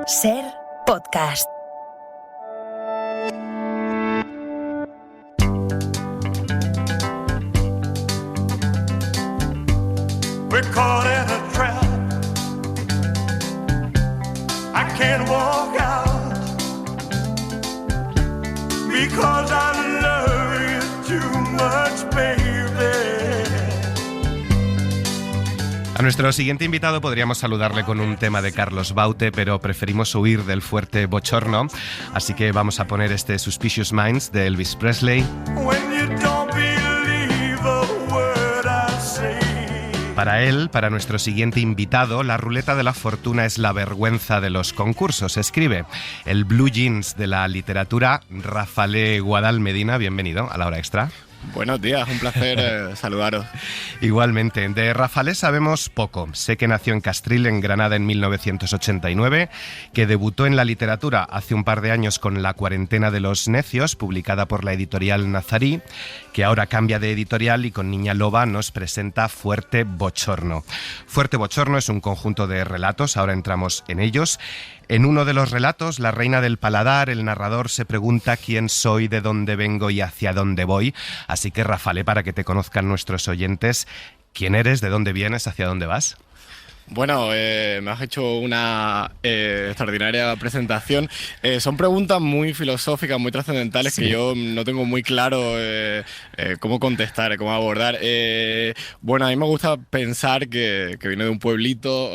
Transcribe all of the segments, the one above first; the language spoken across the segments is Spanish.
Ser podcast. We're caught in a trap. I can't walk out because I love you too much, baby. A nuestro siguiente invitado podríamos saludarle con un tema de Carlos Baute, pero preferimos huir del fuerte bochorno, así que vamos a poner este Suspicious Minds de Elvis Presley. Para él, para nuestro siguiente invitado, la ruleta de la fortuna es la vergüenza de los concursos. Escribe el Blue Jeans de la literatura, Rafale Guadal Medina. Bienvenido a La Hora Extra. Buenos días, un placer saludaros. Igualmente, de Rafale sabemos poco. Sé que nació en Castril, en Granada, en 1989, que debutó en la literatura hace un par de años con La cuarentena de los necios, publicada por la editorial Nazarí, que ahora cambia de editorial y con Niña Loba nos presenta Fuerte Bochorno. Fuerte Bochorno es un conjunto de relatos, ahora entramos en ellos. En uno de los relatos, la reina del paladar, el narrador se pregunta quién soy, de dónde vengo y hacia dónde voy. Así que, Rafale, para que te conozcan nuestros oyentes, ¿quién eres, de dónde vienes, hacia dónde vas? Bueno, me has hecho una extraordinaria presentación. Son preguntas muy filosóficas, muy trascendentales, sí, que yo no tengo muy claro cómo contestar, cómo abordar. Bueno, a mí me gusta pensar que vine de un pueblito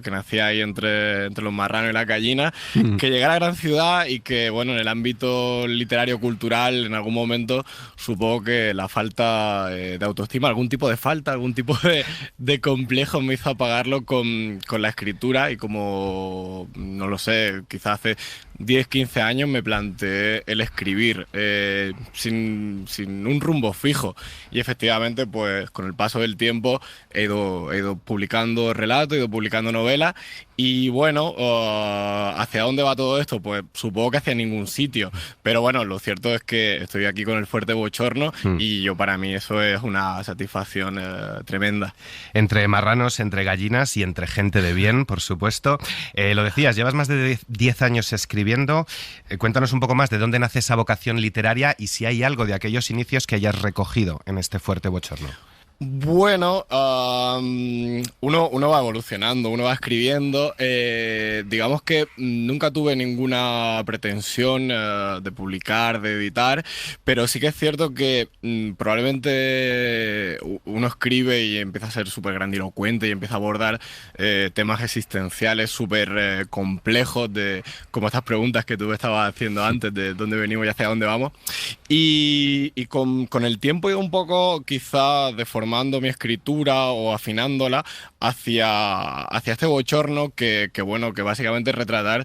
que nacía ahí entre los marranos y las gallinas, que llegué a la gran ciudad y que, bueno, en el ámbito literario-cultural, en algún momento, supongo que la falta de autoestima, algún tipo de falta, algún tipo de complejo me hizo apagarlo con la escritura, y como, no lo sé, quizás hace 10, 15 años me planteé el escribir sin un rumbo fijo, y efectivamente pues con el paso del tiempo he ido publicando relatos, he ido publicando novelas, y bueno, ¿hacia dónde va todo esto? Pues supongo que hacia ningún sitio, pero bueno, lo cierto es que estoy aquí con el Fuerte Bochorno y para mí eso es una satisfacción tremenda. Entre marranos, entre gallinas y entre gente de bien, por supuesto. Lo decías, llevas más de 10 años escribiendo. Cuéntanos un poco más de dónde nace esa vocación literaria y si hay algo de aquellos inicios que hayas recogido en este Fuerte Bochorno. Bueno, uno va evolucionando, uno va escribiendo. Digamos que nunca tuve ninguna pretensión de publicar, de editar, pero sí que es cierto que probablemente uno escribe y empieza a ser súper grandilocuente y empieza a abordar temas existenciales súper complejos, como estas preguntas que tú me estabas haciendo antes, de dónde venimos y hacia dónde vamos. Y con el tiempo he ido un poco quizá deformando mi escritura o afinándola hacia este bochorno que básicamente es retratar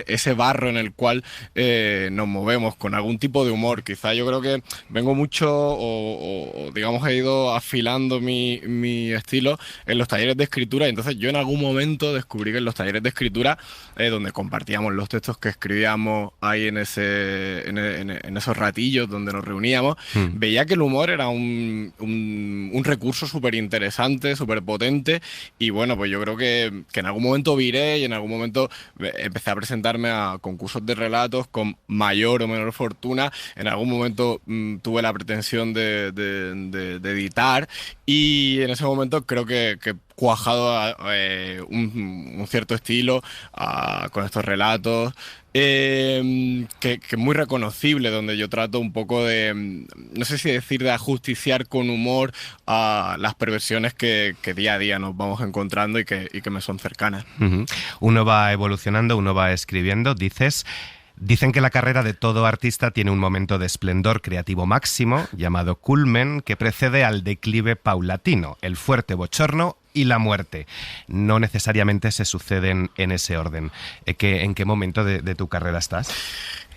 ese barro en el cual nos movemos con algún tipo de humor. Quizá yo creo que vengo mucho o digamos he ido afilando mi estilo en los talleres de escritura, y entonces yo en algún momento descubrí que en los talleres de escritura donde compartíamos los textos que escribíamos ahí en esos ratillos donde nos reuníamos, veía que el humor era un recurso súper interesante, súper potente, y bueno, pues yo creo que en algún momento viré y en algún momento empecé a presentarme a concursos de relatos con mayor o menor fortuna. En algún momento tuve la pretensión de editar, y en ese momento creo que cuajado un cierto estilo con estos relatos que es muy reconocible, donde yo trato un poco de, no sé si decir, de ajusticiar con humor a las perversiones que día a día nos vamos encontrando y que me son cercanas. Uno va evolucionando, uno va escribiendo, dices. Dicen que la carrera de todo artista tiene un momento de esplendor creativo máximo, llamado culmen, que precede al declive paulatino, el fuerte bochorno y la muerte. No necesariamente se suceden en ese orden. ¿En qué momento de tu carrera estás?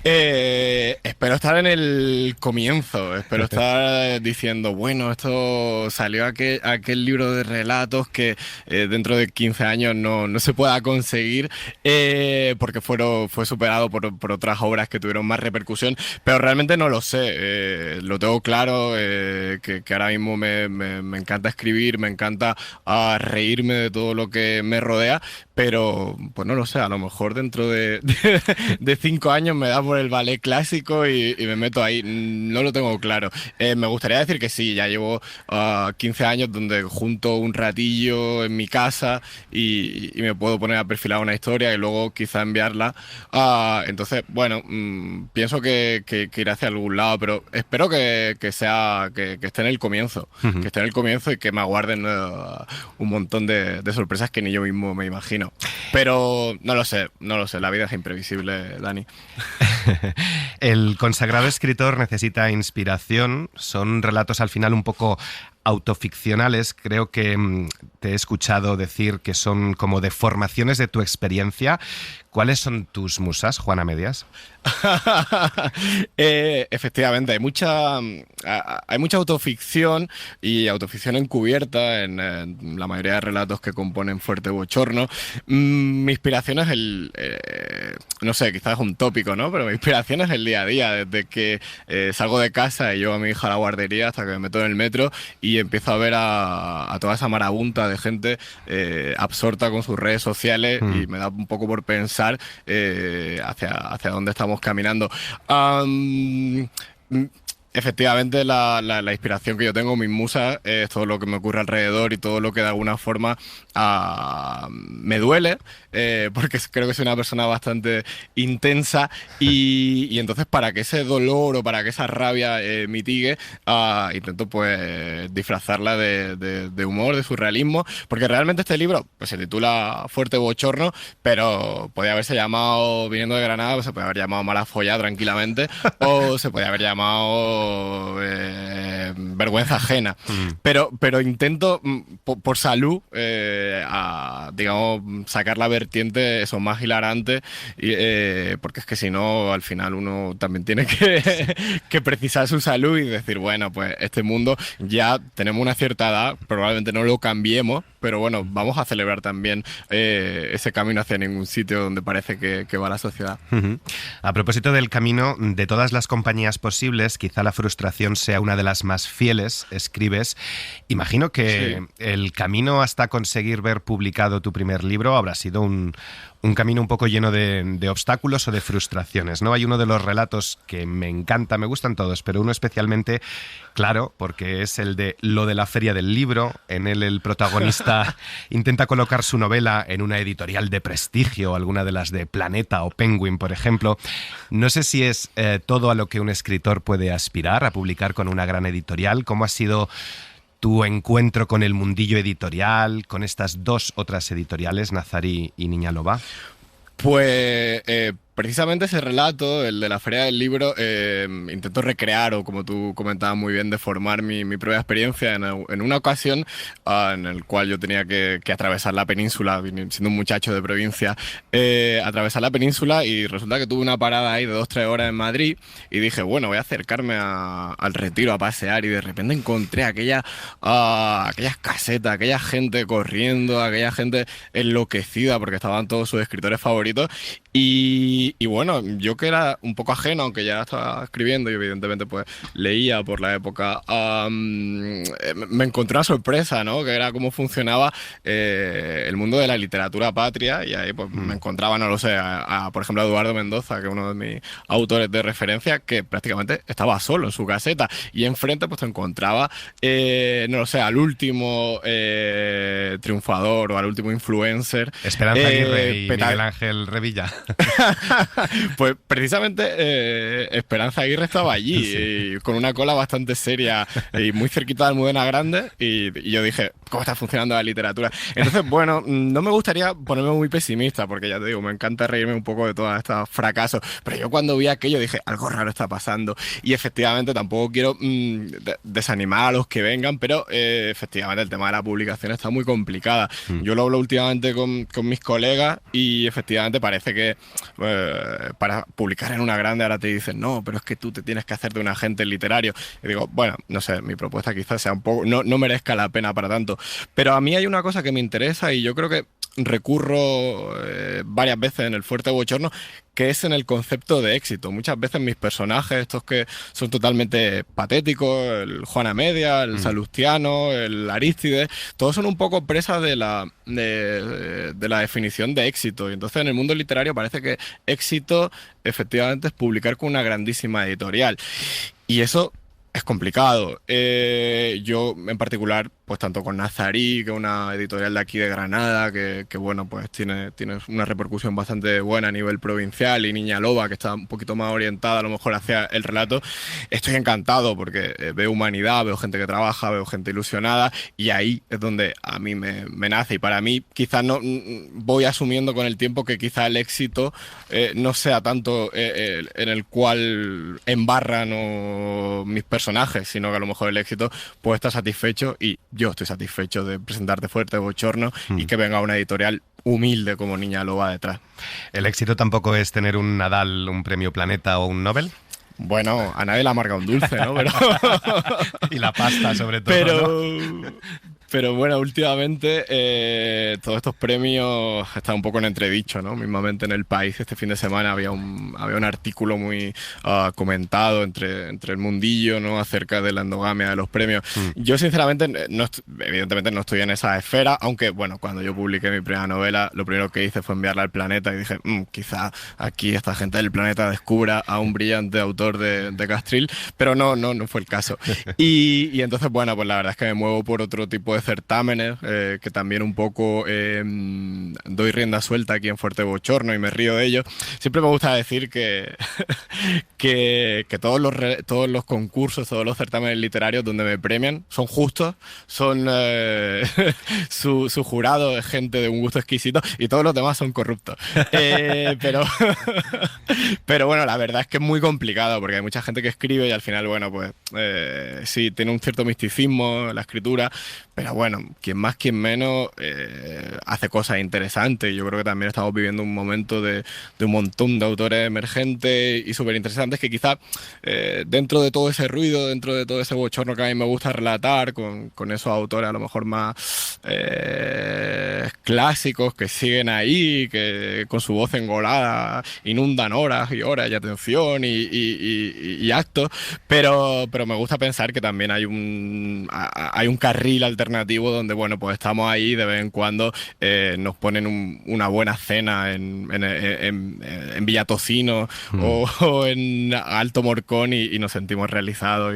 Espero estar en el comienzo, espero estar diciendo, bueno, esto salió aquel libro de relatos que dentro de 15 años no se pueda conseguir porque fue superado por otras obras que tuvieron más repercusión, pero realmente no lo sé, lo tengo claro, que ahora mismo me encanta escribir, me encanta reírme de todo lo que me rodea, pero pues no lo sé, a lo mejor dentro de 5 años me da por el ballet clásico y me meto ahí, no lo tengo claro. Me gustaría decir que sí, ya llevo 15 años donde junto un ratillo en mi casa y me puedo poner a perfilar una historia y luego quizá enviarla. Entonces, bueno, pienso que iré hacia algún lado, pero espero que esté en el comienzo, que esté en el comienzo y que me aguarden un montón de sorpresas que ni yo mismo me imagino. Pero no lo sé, la vida es imprevisible, Dani. El consagrado escritor necesita inspiración, son relatos al final un poco autoficcionales, creo que te he escuchado decir que son como deformaciones de tu experiencia. ¿Cuáles son tus musas, Juan Medias? Efectivamente, hay mucha autoficción y autoficción encubierta en la mayoría de relatos que componen Fuerte Bochorno. Mi inspiración es no sé, quizás es un tópico, ¿no? Pero mi inspiración es el día a día, desde que salgo de casa y llevo a mi hija a la guardería hasta que me meto en el metro y empiezo a ver a toda esa marabunta de gente absorta con sus redes sociales y me da un poco por pensar hacia dónde estamos caminando. Efectivamente, la inspiración que yo tengo, mis musas, es todo lo que me ocurre alrededor y todo lo que de alguna forma me duele, porque creo que soy una persona bastante intensa y entonces para que ese dolor o para que esa rabia mitigue, intento pues disfrazarla de humor, de surrealismo, porque realmente este libro pues se titula Fuerte Bochorno, pero podía haberse llamado, viniendo de Granada, pues se podía haber llamado Mala Folla tranquilamente, o se podía haber llamado vergüenza ajena, pero intento por salud digamos sacar la vertiente eso más hilarante porque es que si no al final uno también tiene que precisar su salud y decir bueno pues este mundo ya tenemos una cierta edad, probablemente no lo cambiemos, pero bueno, vamos a celebrar también ese camino hacia ningún sitio donde parece que va la sociedad. A propósito del camino, de todas las compañías posibles, quizá la frustración sea una de las más fieles, escribes. Imagino que sí. El camino hasta conseguir ver publicado tu primer libro habrá sido un camino un poco lleno de obstáculos o de frustraciones, ¿no? Hay uno de los relatos que me encanta, me gustan todos, pero uno especialmente claro, porque es el de Lo de la Feria del Libro. En él el protagonista intenta colocar su novela en una editorial de prestigio, alguna de las de Planeta o Penguin, por ejemplo. No sé si es todo a lo que un escritor puede aspirar, a publicar con una gran editorial. ¿Cómo ha sido tu encuentro con el mundillo editorial, con estas dos otras editoriales, Nazarí y Niña Loba? Pues precisamente ese relato, el de la Feria del Libro, intento recrear, o como tú comentabas muy bien, deformar mi propia experiencia en una ocasión en el cual yo tenía que atravesar la península, siendo un muchacho de provincia, atravesar la península, y resulta que tuve una parada ahí de 2-3 horas en Madrid y dije, bueno, voy a acercarme al Retiro a pasear, y de repente encontré aquellas casetas, aquella gente corriendo, aquella gente enloquecida porque estaban todos sus escritores favoritos. Y bueno, yo que era un poco ajeno, aunque ya estaba escribiendo y evidentemente pues leía por la época, me encontré una sorpresa, ¿no? Que era cómo funcionaba el mundo de la literatura patria, y ahí pues me encontraba, no lo sé, por ejemplo a Eduardo Mendoza, que es uno de mis autores de referencia, que prácticamente estaba solo en su caseta, y enfrente pues te encontraba, no lo sé, al último triunfador o al último influencer. Esperanza Aguirre y Miguel Ángel Revilla. Pues precisamente Esperanza Aguirre estaba allí, sí, con una cola bastante seria y muy cerquita de Almudena Grande, y yo dije, ¿cómo está funcionando la literatura? Entonces, bueno, no me gustaría ponerme muy pesimista, porque ya te digo, me encanta reírme un poco de todos estos fracasos, pero yo cuando vi aquello dije, algo raro está pasando, y efectivamente tampoco quiero desanimar a los que vengan, pero efectivamente el tema de la publicación está muy complicada. Yo lo hablo últimamente con mis colegas y efectivamente parece que para publicar en una grande ahora te dicen, no, pero es que tú te tienes que hacer de un agente literario. Y digo, bueno, no sé, mi propuesta quizás sea un poco, no merezca la pena para tanto. Pero a mí hay una cosa que me interesa y yo creo que recurro varias veces en el Fuerte Bochorno, que es en el concepto de éxito. Muchas veces mis personajes, estos que son totalmente patéticos, el Juana Media, el Salustiano, el Arístides, todos son un poco presas de la definición de éxito. Y entonces en el mundo literario parece que éxito efectivamente es publicar con una grandísima editorial. Y eso es complicado. Yo en particular, pues tanto con Nazarí, que es una editorial de aquí de Granada, que bueno, pues tiene una repercusión bastante buena a nivel provincial, y Niña Loba, que está un poquito más orientada a lo mejor hacia el relato, estoy encantado porque veo humanidad, veo gente que trabaja, veo gente ilusionada, y ahí es donde a mí me nace. Y para mí quizás no voy asumiendo con el tiempo que quizás el éxito no sea tanto en el cual embarran mis personajes, sino que a lo mejor el éxito puede estar satisfecho, y yo estoy satisfecho de presentarte Fuerte Bochorno y que venga una editorial humilde como Niña Loba detrás. ¿El éxito tampoco es tener un Nadal, un premio Planeta o un Nobel? Bueno, a nadie le amarga un dulce, ¿no? Pero... y la pasta, sobre todo, ¿no? Pero bueno, últimamente todos estos premios están un poco en entredicho, ¿no? Mismamente en El País este fin de semana había un artículo muy comentado entre el mundillo, ¿no? Acerca de la endogamia de los premios. Yo sinceramente, evidentemente no estoy en esa esfera, aunque bueno, cuando yo publiqué mi primera novela, lo primero que hice fue enviarla al Planeta y dije, quizá aquí esta gente del Planeta descubra a un brillante autor de Castril, pero no fue el caso. Y entonces, bueno, pues la verdad es que me muevo por otro tipo de certámenes, que también un poco doy rienda suelta aquí en Fuerte Bochorno y me río de ello. Siempre me gusta decir que todos los concursos, todos los certámenes literarios donde me premian son justos, son su jurado es gente de un gusto exquisito, y todos los demás son corruptos. Pero bueno, la verdad es que es muy complicado porque hay mucha gente que escribe y al final, bueno, pues sí, tiene un cierto misticismo la escritura, pero bueno, quien más, quien menos hace cosas interesantes. Yo creo que también estamos viviendo un momento de un montón de autores emergentes y súper interesantes que quizás dentro de todo ese ruido, dentro de todo ese bochorno que a mí me gusta relatar, con esos autores a lo mejor más clásicos que siguen ahí, que con su voz engolada inundan horas y horas y atención y actos, pero me gusta pensar que también hay un carril alternativo donde, bueno, pues estamos ahí de vez en cuando, nos ponen una buena cena en Villatocino o en Alto Morcón y nos sentimos realizados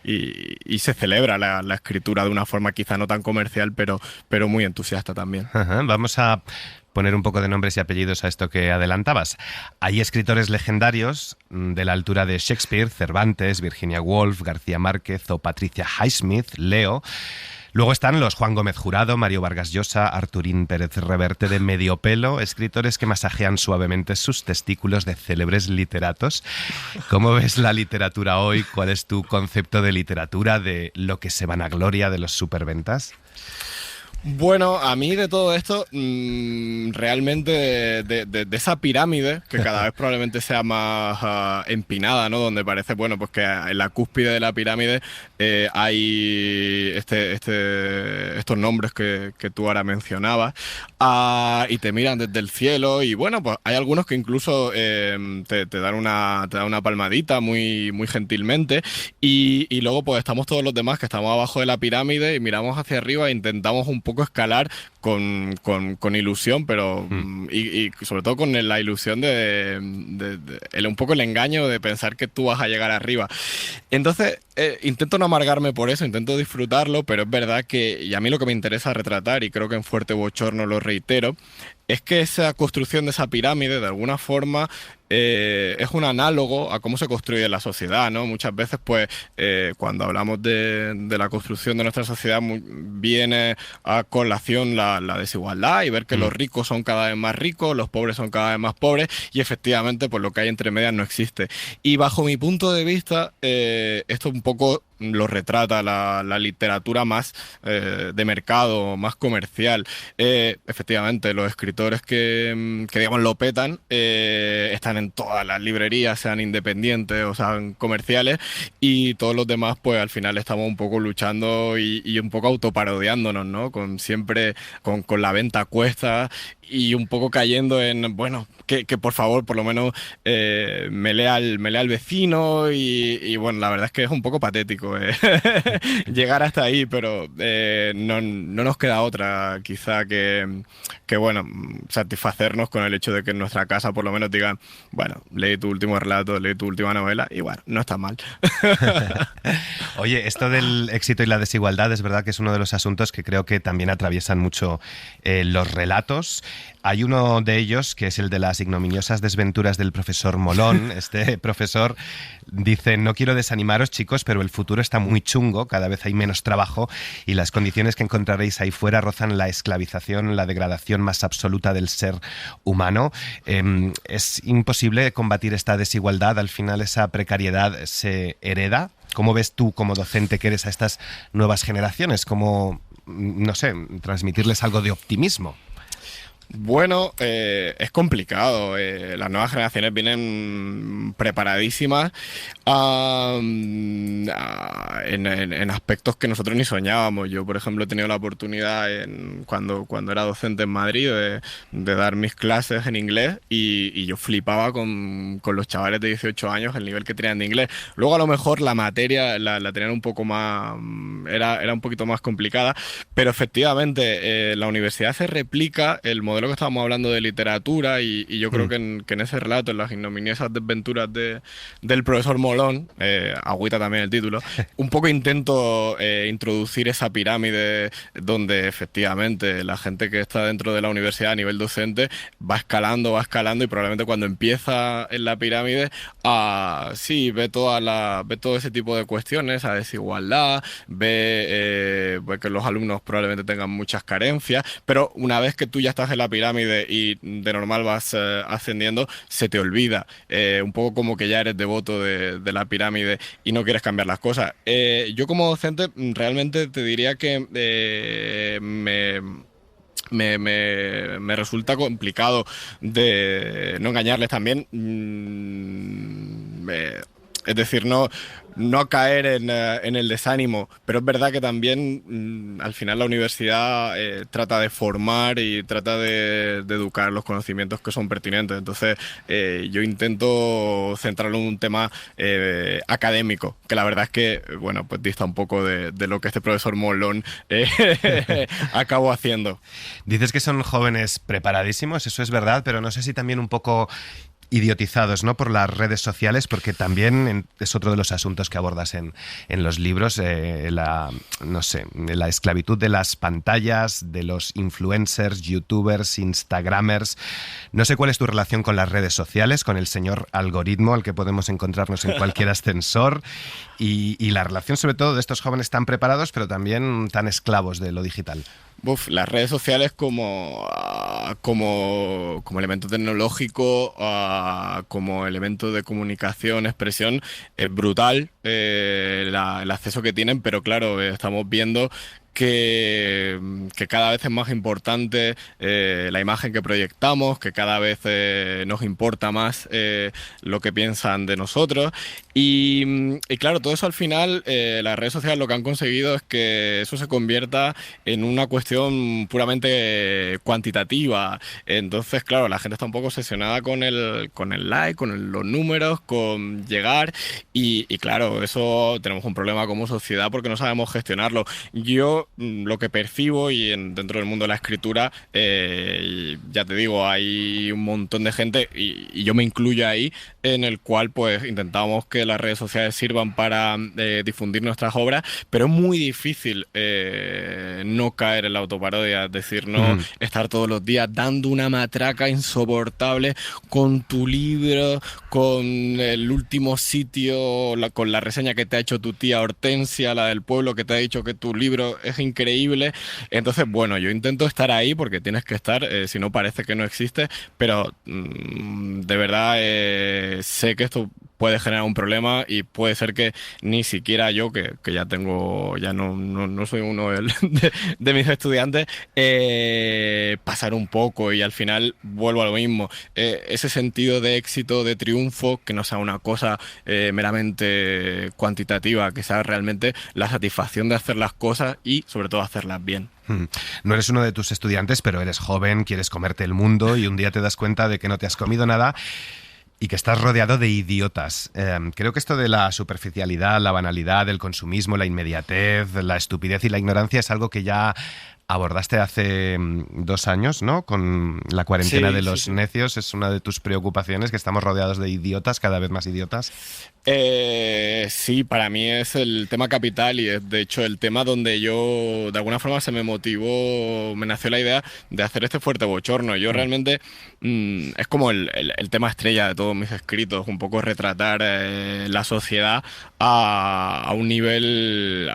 y se celebra la escritura de una forma quizá no tan comercial, pero muy entusiasta también. Ajá, vamos a poner un poco de nombres y apellidos a esto que adelantabas. Hay escritores legendarios de la altura de Shakespeare, Cervantes, Virginia Woolf, García Márquez o Patricia Highsmith, Leo. Luego están los Juan Gómez Jurado, Mario Vargas Llosa, Arturín Pérez Reverte de Medio Pelo, escritores que masajean suavemente sus testículos de célebres literatos. ¿Cómo ves la literatura hoy? ¿Cuál es tu concepto de literatura, de lo que se vanagloria de los superventas? Bueno, a mí de todo esto, realmente de esa pirámide, que cada vez probablemente sea más empinada, ¿no? Donde parece, bueno, pues que en la cúspide de la pirámide hay estos nombres que tú ahora mencionabas, y te miran desde el cielo, y bueno, pues hay algunos que incluso te dan una palmadita muy, muy gentilmente, y luego pues estamos todos los demás que estamos abajo de la pirámide y miramos hacia arriba e intentamos un poco escalar con ilusión, pero y sobre todo con la ilusión de un poco el engaño de pensar que tú vas a llegar arriba. Entonces intento no amargarme por eso, intento disfrutarlo, pero es verdad que, y a mí lo que me interesa retratar, y creo que en Fuerte Bochorno lo reitero, es que esa construcción de esa pirámide de alguna forma es un análogo a cómo se construye la sociedad, ¿no? Muchas veces, pues, cuando hablamos de la construcción de nuestra sociedad, viene a colación la desigualdad y ver que los ricos son cada vez más ricos, los pobres son cada vez más pobres y efectivamente, pues lo que hay entre medias no existe. Y bajo mi punto de vista, esto un poco lo retrata la literatura más de mercado, más comercial. Efectivamente, los escritores que digamos lo petan están en todas las librerías, sean independientes o sean comerciales, y todos los demás pues al final estamos un poco luchando y un poco autoparodiándonos, ¿no? Con siempre con la venta a cuesta y un poco cayendo en, bueno, que por favor por lo menos me lea al vecino y bueno, la verdad es que es un poco patético llegar hasta ahí, pero no nos queda otra quizá que bueno, satisfacernos con el hecho de que en nuestra casa por lo menos digan, bueno, leí tu último relato, leí tu última novela y bueno, no está mal. Oye, esto del éxito y la desigualdad es verdad que es uno de los asuntos que creo que también atraviesan mucho los relatos. Hay uno de ellos que es el de las ignominiosas desventuras del profesor Molón. Este profesor dice, no quiero desanimaros, chicos, pero el futuro está muy chungo, cada vez hay menos trabajo y las condiciones que encontraréis ahí fuera rozan la esclavización, la degradación más absoluta del ser humano. Es imposible combatir esta desigualdad, al final esa precariedad se hereda. ¿Cómo ves tú como docente que eres a estas nuevas generaciones? ¿Cómo, no sé, transmitirles algo de optimismo? Bueno, es complicado. Las nuevas generaciones vienen preparadísimas en aspectos que nosotros ni soñábamos. Yo, por ejemplo, he tenido la oportunidad cuando era docente en Madrid de dar mis clases en inglés y yo flipaba con los chavales de 18 años el nivel que tenían de inglés. Luego a lo mejor la materia la tenían un poco más, era un poquito más complicada, pero efectivamente la universidad se replica el modelo que estábamos hablando de literatura y yo creo que en ese relato, en las ignominiosas desventuras del profesor Molón, agüita también el título, un poco intento introducir esa pirámide donde efectivamente la gente que está dentro de la universidad a nivel docente va escalando y probablemente cuando empieza en la pirámide sí, ve todo ese tipo de cuestiones, a desigualdad, ve que los alumnos probablemente tengan muchas carencias, pero una vez que tú ya estás en la pirámide y de normal vas ascendiendo, se te olvida. Un poco como que ya eres devoto de la pirámide y no quieres cambiar las cosas. Yo como docente realmente te diría que me resulta complicado de no engañarles también. Es decir, no caer en el desánimo, pero es verdad que también al final la universidad trata de formar y trata de educar los conocimientos que son pertinentes. Entonces yo intento centrarlo en un tema académico, que la verdad es que, bueno, pues dista un poco de lo que este profesor Molón acabó haciendo. Dices que son jóvenes preparadísimos, eso es verdad, pero no sé si también un poco idiotizados, ¿no?, por las redes sociales, porque también es otro de los asuntos que abordas en los libros, la esclavitud de las pantallas, de los influencers, youtubers, instagramers. No sé cuál es tu relación con las redes sociales, con el señor algoritmo al que podemos encontrarnos en cualquier ascensor y la relación sobre todo de estos jóvenes tan preparados pero también tan esclavos de lo digital. Las redes sociales como elemento tecnológico, como elemento de comunicación, expresión, es brutal el acceso que tienen, pero claro, estamos viendo que cada vez es más importante la imagen que proyectamos, que cada vez nos importa más lo que piensan de nosotros y claro, todo eso al final las redes sociales lo que han conseguido es que eso se convierta en una cuestión puramente cuantitativa. Entonces claro, la gente está un poco obsesionada con el like, con los números, con llegar y claro, eso tenemos un problema como sociedad porque no sabemos gestionarlo. Yo yo lo que percibo y dentro del mundo de la escritura, ya te digo, hay un montón de gente y yo me incluyo ahí, en el cual pues intentamos que las redes sociales sirvan para difundir nuestras obras, pero es muy difícil no caer en la autoparodia, es decir, no estar todos los días dando una matraca insoportable con tu libro, con el último sitio, con la reseña que te ha hecho tu tía Hortensia, la del pueblo, que te ha dicho que tu libro es increíble. Entonces, bueno, yo intento estar ahí porque tienes que estar, si no parece que no existe, pero de verdad sé que esto puede generar un problema y puede ser que ni siquiera yo, que ya tengo, ya no soy uno de mis estudiantes, pasar un poco y al final vuelvo a lo mismo. Ese sentido de éxito, de triunfo, que no sea una cosa meramente cuantitativa, que sea realmente la satisfacción de hacer las cosas y sobre todo hacerlas bien. No eres uno de tus estudiantes, pero eres joven, quieres comerte el mundo y un día te das cuenta de que no te has comido nada y que estás rodeado de idiotas. Creo que esto de la superficialidad, la banalidad, el consumismo, la inmediatez, la estupidez y la ignorancia es algo que ya abordaste hace 2 años, ¿no? Con la cuarentena de los necios. Es una de tus preocupaciones, que estamos rodeados de idiotas, cada vez más idiotas. Sí, para mí es el tema capital y es de hecho el tema donde yo de alguna forma me nació la idea de hacer este fuerte bochorno. Yo realmente es como el tema estrella de todos mis escritos, un poco retratar la sociedad a un nivel,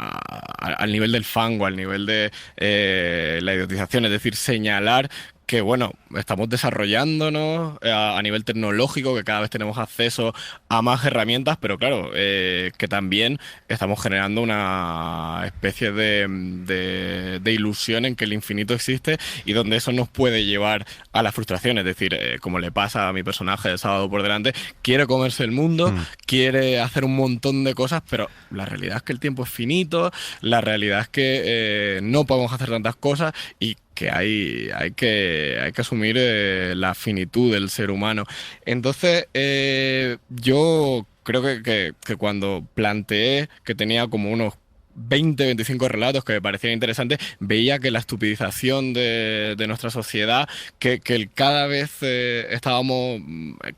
al nivel del fango, al nivel de la idiotización, es decir, señalar que bueno, estamos desarrollándonos a nivel tecnológico, que cada vez tenemos acceso a más herramientas, pero claro, que también estamos generando una especie de ilusión en que el infinito existe y donde eso nos puede llevar a la frustración, es decir, como le pasa a mi personaje de Sábado por Delante, quiere comerse el mundo, quiere hacer un montón de cosas, pero la realidad es que el tiempo es finito, la realidad es que no podemos hacer tantas cosas y que hay que asumir la finitud del ser humano. Entonces, yo creo que cuando planteé que tenía como unos 20-25 relatos que me parecían interesantes, veía que la estupidización de nuestra sociedad, que cada vez estábamos,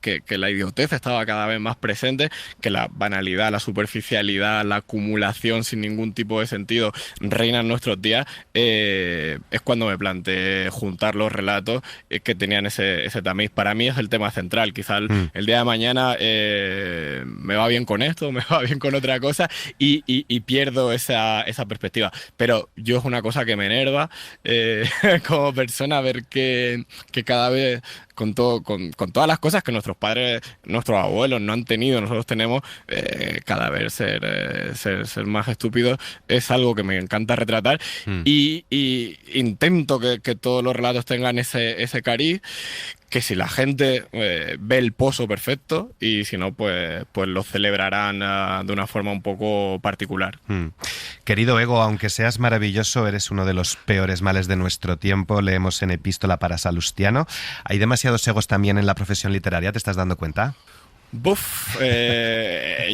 que la idiotez estaba cada vez más presente, que la banalidad, la superficialidad, la acumulación sin ningún tipo de sentido reina en nuestros días, es cuando me planteé juntar los relatos que tenían ese tamiz. Para mí es el tema central. Quizá el día de mañana me va bien con esto, me va bien con otra cosa y pierdo esa perspectiva, pero yo es una cosa que me enerva como persona ver que cada vez con todas las cosas que nuestros padres, nuestros abuelos no han tenido, nosotros tenemos, cada vez ser más estúpidos es algo que me encanta retratar y intento que todos los relatos tengan ese cariz, que si la gente ve el pozo, perfecto, y si no, pues lo celebrarán de una forma un poco particular. Querido Ego, aunque seas maravilloso, eres uno de los peores males de nuestro tiempo. Leemos en Epístola para Salustiano. Hay demasiados egos también en la profesión literaria, ¿te estás dando cuenta?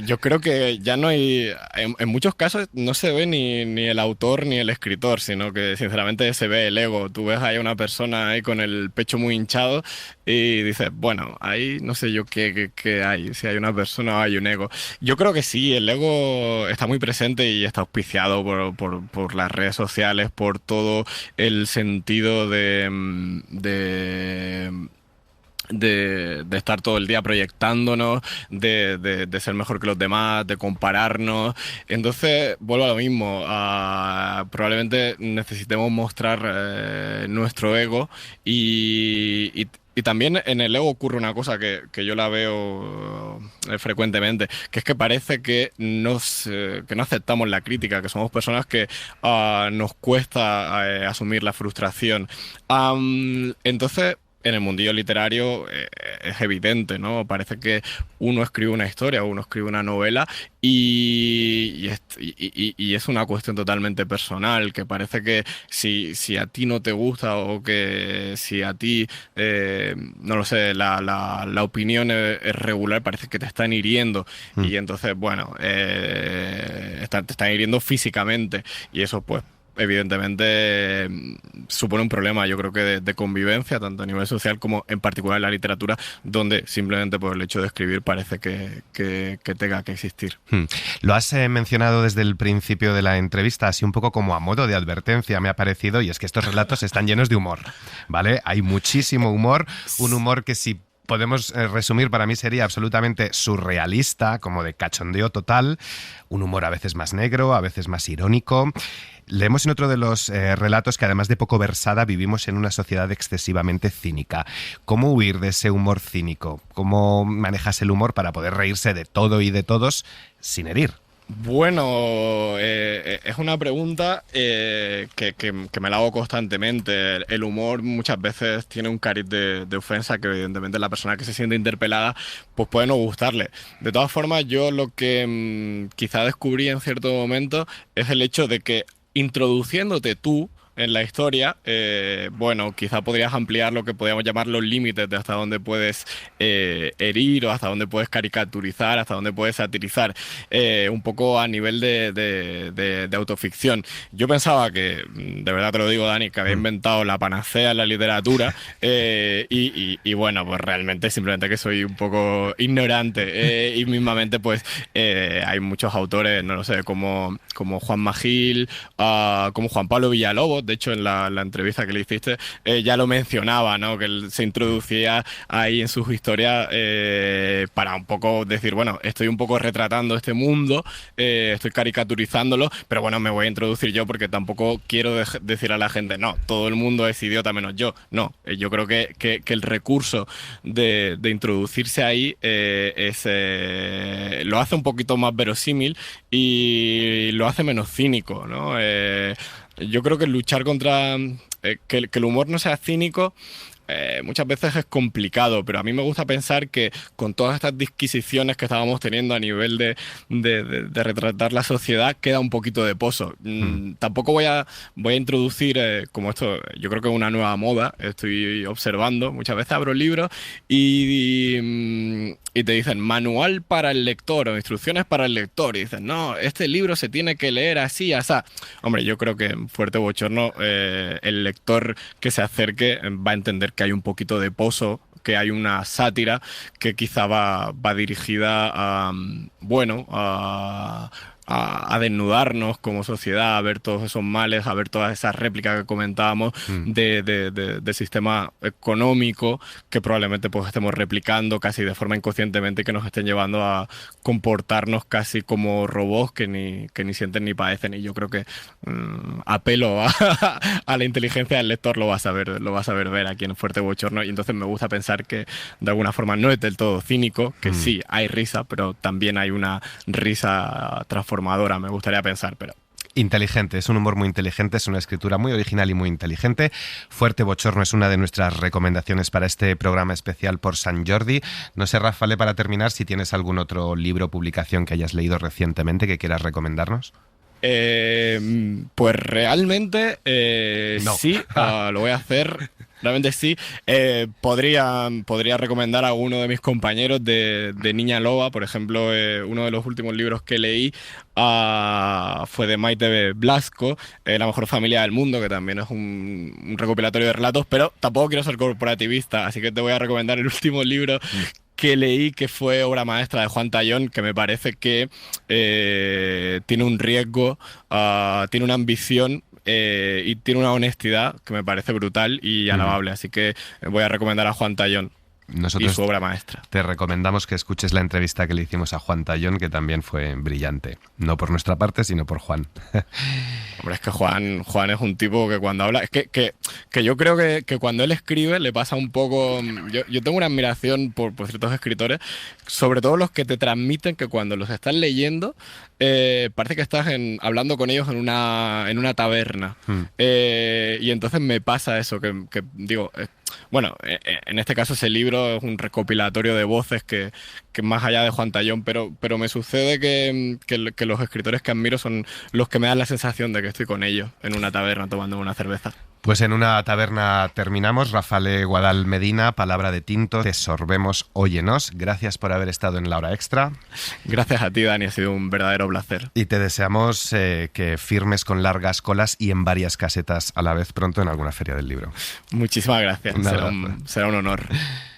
Yo creo que ya no hay, en muchos casos no se ve ni el autor ni el escritor, sino que sinceramente se ve el ego. Tú ves ahí a una persona ahí con el pecho muy hinchado y dices, bueno, ahí no sé yo qué hay, si hay una persona o hay un ego. Yo creo que sí, el ego está muy presente y está auspiciado por las redes sociales, por todo el sentido de estar todo el día proyectándonos, de ser mejor que los demás, de compararnos. Entonces, vuelvo a lo mismo. Probablemente necesitemos mostrar nuestro ego y también en el ego ocurre una cosa que yo la veo frecuentemente, que es que parece que no aceptamos la crítica, que somos personas que nos cuesta asumir la frustración. Entonces, en el mundillo literario es evidente, ¿no? Parece que uno escribe una historia o uno escribe una novela y es una cuestión totalmente personal, que parece que si a ti no te gusta o que si a ti, no lo sé, la opinión es regular, parece que te están hiriendo y entonces, bueno, te están hiriendo físicamente y eso pues evidentemente supone un problema, yo creo que de convivencia, tanto a nivel social como en particular en la literatura, donde simplemente por el hecho de escribir parece que tenga que existir. Lo has mencionado desde el principio de la entrevista, así un poco como a modo de advertencia me ha parecido, y es que estos relatos están llenos de humor, ¿vale? Hay muchísimo humor, un humor que si podemos resumir, para mí sería absolutamente surrealista, como de cachondeo total, un humor a veces más negro, a veces más irónico. Leemos en otro de los relatos que además de poco versada vivimos en una sociedad excesivamente cínica. ¿Cómo huir de ese humor cínico? ¿Cómo manejas el humor para poder reírse de todo y de todos sin herir? Bueno, es una pregunta que me la hago constantemente. El humor muchas veces tiene un cariz de ofensa que evidentemente la persona que se siente interpelada pues puede no gustarle. De todas formas, yo lo que quizá descubrí en cierto momento es el hecho de que introduciéndote tú en la historia, bueno, quizá podrías ampliar lo que podríamos llamar los límites de hasta dónde puedes herir o hasta dónde puedes caricaturizar, hasta dónde puedes satirizar, un poco a nivel de autoficción. Yo pensaba que, de verdad te lo digo, Dani, que había inventado la panacea en la literatura y bueno, pues realmente simplemente que soy un poco ignorante y mismamente pues hay muchos autores, no lo sé, como Juan Magil, como Juan Pablo Villalobos. De hecho, en la entrevista que le hiciste ya lo mencionaba, ¿no? Que él se introducía ahí en sus historias para un poco decir, bueno, estoy un poco retratando este mundo, estoy caricaturizándolo, pero bueno, me voy a introducir yo porque tampoco quiero decir a la gente, no, todo el mundo es idiota menos yo. No, yo creo que el recurso de introducirse ahí lo hace un poquito más verosímil y lo hace menos cínico, ¿no? Yo creo que luchar contra que el humor no sea cínico muchas veces es complicado, pero a mí me gusta pensar que con todas estas disquisiciones que estábamos teniendo a nivel de retratar la sociedad, queda un poquito de pozo. Tampoco voy a introducir, como esto, yo creo que es una nueva moda, estoy observando, muchas veces abro libros y te dicen manual para el lector o instrucciones para el lector, y dicen, no, este libro se tiene que leer así, así. Hombre, yo creo que en Fuerte Bochorno el lector que se acerque va a entender que hay un poquito de pozo, que hay una sátira que quizá va dirigida a, bueno, a desnudarnos como sociedad, a ver todos esos males, a ver todas esas réplicas que comentábamos del sistema económico que probablemente pues estemos replicando casi de forma inconscientemente, que nos estén llevando a comportarnos casi como robots que ni sienten ni padecen. Y yo creo que apelo a la inteligencia del lector, lo vas a ver ver aquí en Fuerte Bochorno, y entonces me gusta pensar que de alguna forma no es del todo cínico, que sí hay risa, pero también hay una risa transformadora, me gustaría pensar, pero... Inteligente, es un humor muy inteligente, es una escritura muy original y muy inteligente. Fuerte Bochorno es una de nuestras recomendaciones para este programa especial por Sant Jordi. No sé, Rafale, para terminar, si tienes algún otro libro o publicación que hayas leído recientemente que quieras recomendarnos. Pues realmente no. Sí, lo voy a hacer. Realmente sí. Podría recomendar a alguno de mis compañeros de Niña Loba. Por ejemplo, uno de los últimos libros que leí fue de Maite Blasco, La mejor familia del mundo, que también es un recopilatorio de relatos, pero tampoco quiero ser corporativista, así que te voy a recomendar el último libro que leí, que fue obra maestra de Juan Tallón, que me parece que tiene un riesgo, tiene una ambición y tiene una honestidad que me parece brutal y alabable. Así que voy a recomendar a Juan Tallón. Nosotros y su obra maestra. Te recomendamos que escuches la entrevista que le hicimos a Juan Tallón, que también fue brillante. No por nuestra parte, sino por Juan. Hombre, es que Juan es un tipo que cuando habla... Es que yo creo que cuando él escribe le pasa un poco... Yo tengo una admiración por ciertos escritores, sobre todo los que te transmiten que cuando los estás leyendo parece que estás hablando con ellos en una taberna. Y entonces me pasa eso, que digo... Bueno, en este caso ese libro es un recopilatorio de voces que más allá de Juan Tallón, pero me sucede que los escritores que admiro son los que me dan la sensación de que estoy con ellos en una taberna tomando una cerveza. Pues en una taberna terminamos. Rafale Guadal Medina, Palabra de Tinto, te sorbemos, óyenos. Gracias por haber estado en La Hora Extra. Gracias a ti, Dani, ha sido un verdadero placer. Y te deseamos que firmes con largas colas y en varias casetas a la vez pronto en alguna feria del libro. Muchísimas gracias, será un honor.